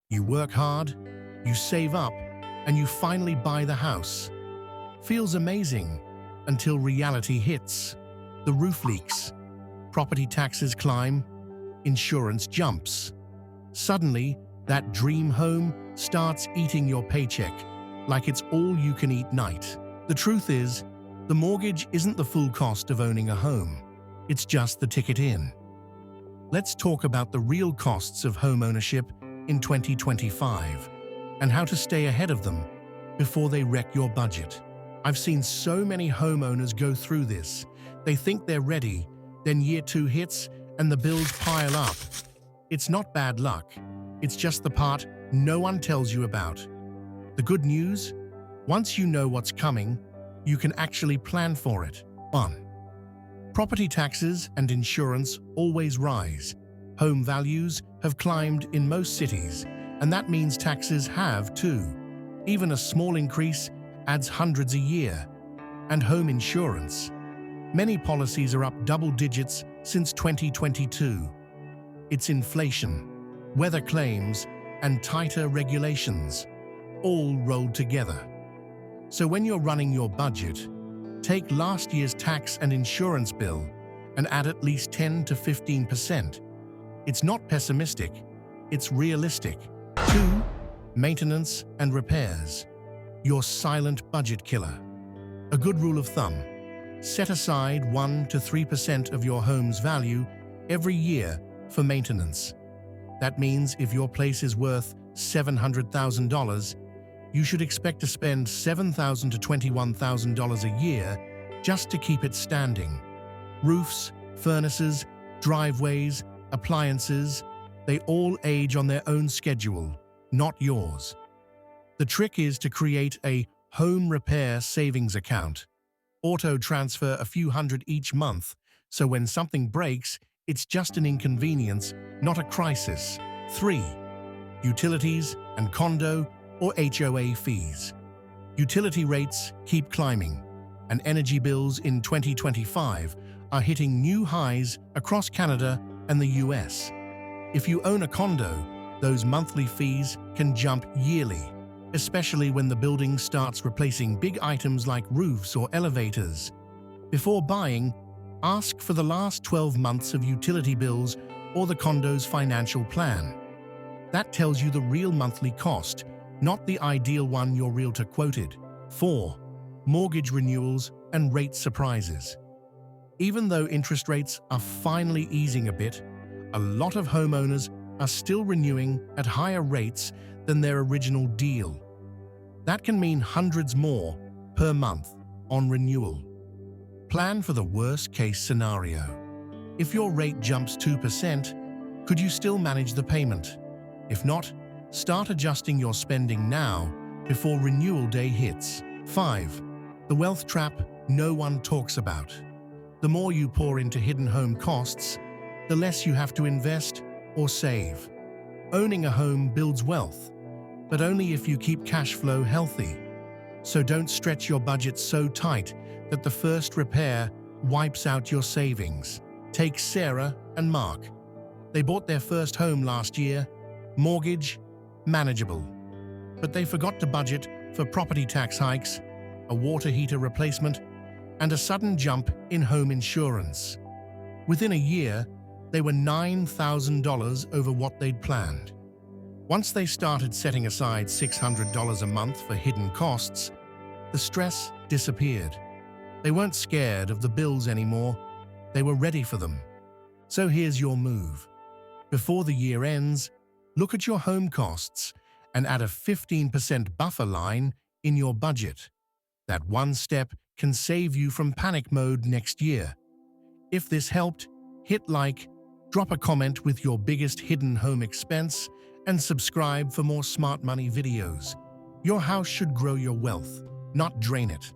You work hard, you save up, and you finally buy the house. Feels amazing until reality hits. The roof leaks, property taxes climb, insurance jumps. Suddenly, that dream home starts eating your paycheck like it's all-you-can-eat night. The truth is, the mortgage isn't the full cost of owning a home. It's just the ticket in. Let's talk about the real costs of home ownership in 2025 and how to stay ahead of them before they wreck your budget. I've seen so many homeowners go through this. They think they're ready, then year 2 hits and the bills pile up. It's not bad luck. It's just the part no one tells you about. The good news? Once you know what's coming, you can actually plan for it. 1. Property taxes and insurance always rise. Home values have climbed in most cities, and that means taxes have too. Even a small increase adds hundreds a year. And home insurance. Many policies are up double digits since 2022. It's inflation, weather claims, and tighter regulations, all rolled together. So when you're running your budget, take last year's tax and insurance bill and add at least 10 to 15%. It's not pessimistic, it's realistic. 2. Maintenance and repairs. Your silent budget killer. A good rule of thumb: set aside 1 to 3% of your home's value every year for maintenance. That means if your place is worth $700,000, you should expect to spend $7,000 to $21,000 a year just to keep it standing. Roofs, furnaces, driveways, appliances, they all age on their own schedule, not yours. The trick is to create a home repair savings account. Auto-transfer a few hundred each month, so when something breaks, it's just an inconvenience, not a crisis. 3. Utilities and condo or HOA fees. Utility rates keep climbing, and energy bills in 2025 are hitting new highs across Canada and the US. If you own a condo, those monthly fees can jump yearly, especially when the building starts replacing big items like roofs or elevators. Before buying, ask for the last 12 months of utility bills or the condo's financial plan. That tells you the real monthly cost, not the ideal one your realtor quoted. 4. Mortgage renewals and rate surprises. Even though interest rates are finally easing a bit, a lot of homeowners are still renewing at higher rates than their original deal. That can mean hundreds more per month on renewal. Plan for the worst-case scenario. If your rate jumps 2%, could you still manage the payment? If not, start adjusting your spending now before renewal day hits. 5. The wealth trap no one talks about. The more you pour into hidden home costs, the less you have to invest or save. Owning a home builds wealth, but only if you keep cash flow healthy. So don't stretch your budget so tight that the first repair wipes out your savings. Take Sarah and Mark. They bought their first home last year, mortgage manageable. But they forgot to budget for property tax hikes, a water heater replacement, and a sudden jump in home insurance. Within a year, they were $9,000 over what they'd planned. Once they started setting aside $600 a month for hidden costs, the stress disappeared. They weren't scared of the bills anymore, they were ready for them. So here's your move. Before the year ends, look at your home costs and add a 15% buffer line in your budget. That one step can save you from panic mode next year. If this helped, hit like, drop a comment with your biggest hidden home expense, and subscribe for more smart money videos. Your house should grow your wealth, not drain it.